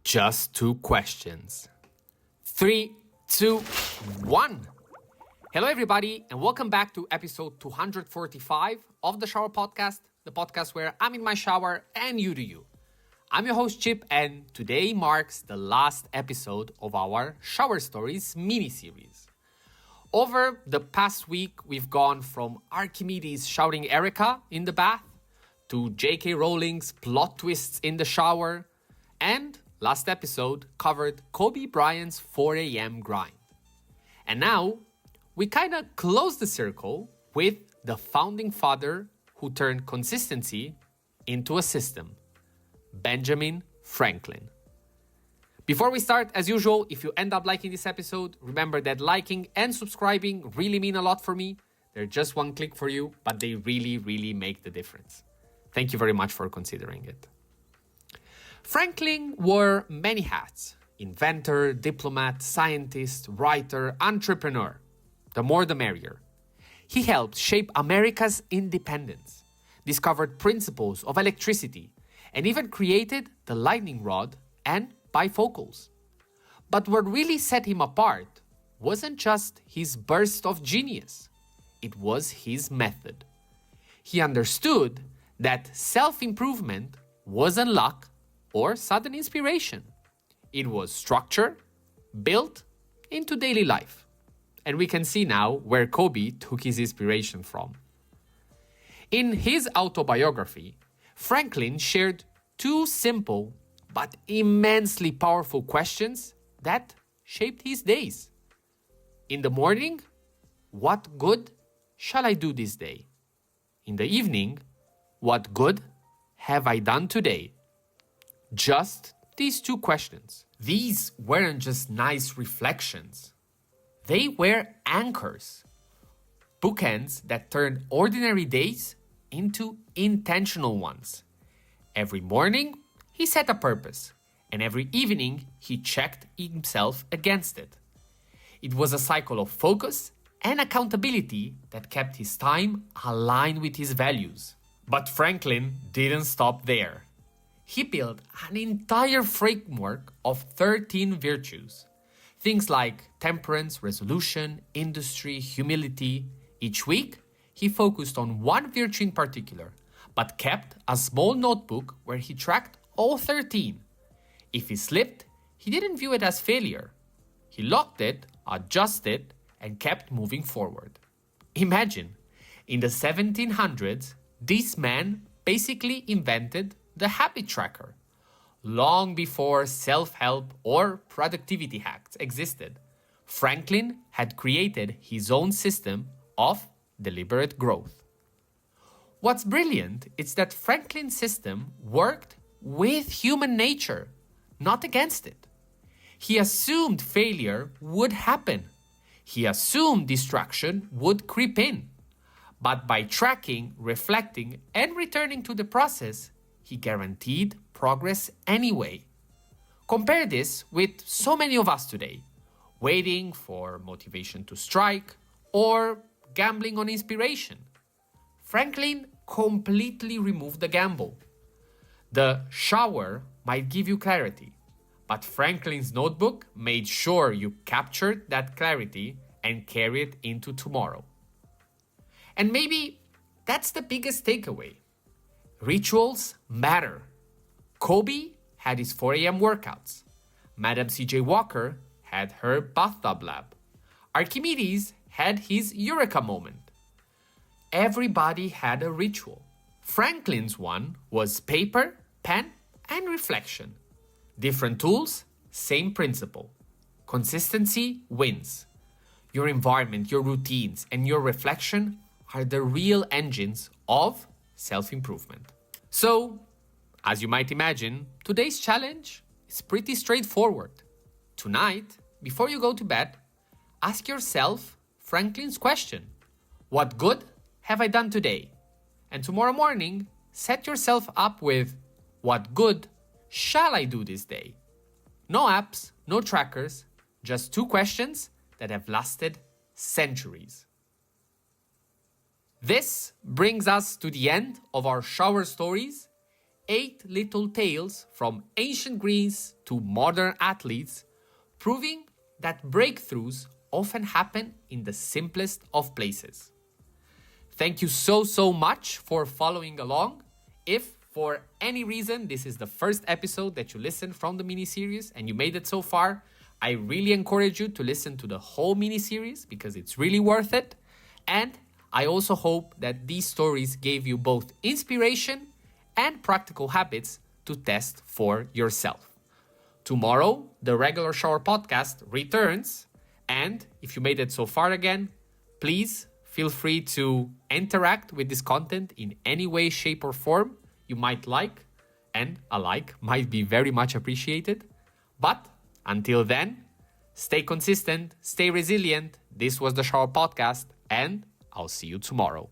Just two questions. 3, 2, 1. Hello, everybody, and welcome back to episode 245 of the Shower Podcast, the podcast where I'm in my shower and you do you. I'm your host, Chip, and today marks the last episode of our Shower Stories mini-series. Over the past week, we've gone from Archimedes shouting Erica in the bath to J.K. Rowling's plot twists in the shower, and last episode covered Kobe Bryant's 4 a.m. grind. And now, we kind of close the circle with the founding father who turned consistency into a system, Benjamin Franklin. Before we start, as usual, if you end up liking this episode, remember that liking and subscribing really mean a lot for me. They're just one click for you, but they really, really make the difference. Thank you very much for considering it. Franklin wore many hats: inventor, diplomat, scientist, writer, entrepreneur. The more the merrier. He helped shape America's independence, discovered principles of electricity, and even created the lightning rod and bifocals. But what really set him apart wasn't just his burst of genius, it was his method. He understood that self-improvement wasn't luck or sudden inspiration. It was structure built into daily life. And we can see now where Kobe took his inspiration from. In his autobiography, Franklin shared two simple but immensely powerful questions that shaped his days. In the morning, what good shall I do this day? In the evening, what good have I done today? Just these two questions. These weren't just nice reflections. They were anchors, bookends that turned ordinary days into intentional ones. Every morning, he set a purpose, and every evening, he checked himself against it. It was a cycle of focus and accountability that kept his time aligned with his values. But Franklin didn't stop there. He built an entire framework of 13 virtues. Things like temperance, resolution, industry, humility. Each week, he focused on one virtue in particular, but kept a small notebook where he tracked all 13. If he slipped, he didn't view it as failure. He locked it, adjusted, and kept moving forward. Imagine, in the 1700s, this man basically invented the habit tracker. Long before self-help or productivity hacks existed, Franklin had created his own system of deliberate growth. What's brilliant is that Franklin's system worked with human nature, not against it. He assumed failure would happen. He assumed distraction would creep in. But by tracking, reflecting, and returning to the process, he guaranteed progress anyway. Compare this with so many of us today, waiting for motivation to strike or gambling on inspiration. Franklin completely removed the gamble. The shower might give you clarity, but Franklin's notebook made sure you captured that clarity and carried it into tomorrow. And maybe that's the biggest takeaway. Rituals matter. Kobe had his 4 a.m. workouts. Madam C.J. Walker had her bathtub lab. Archimedes had his eureka moment. Everybody had a ritual. Franklin's one was paper, pen, and reflection. Different tools, same principle. Consistency wins. Your environment, your routines, and your reflection are the real engines of self-improvement. So, as you might imagine, today's challenge is pretty straightforward. Tonight, before you go to bed, ask yourself Franklin's question: what good have I done today? And tomorrow morning, set yourself up with what good shall I do this day? No apps, no trackers, just two questions that have lasted centuries. This brings us to the end of our shower stories. 8 little tales from ancient Greece to modern athletes, proving that breakthroughs often happen in the simplest of places. Thank you so much for following along. If for any reason this is the first episode that you listened from the mini-series and you made it so far, I really encourage you to listen to the whole mini-series because it's really worth it. And I also hope that these stories gave you both inspiration and practical habits to test for yourself. Tomorrow, the Regular Shower podcast returns. And if you made it so far again, please feel free to interact with this content in any way, shape, or form you might like. And a like might be very much appreciated. But until then, stay consistent, stay resilient. This was the Shower Podcast, and I'll see you tomorrow.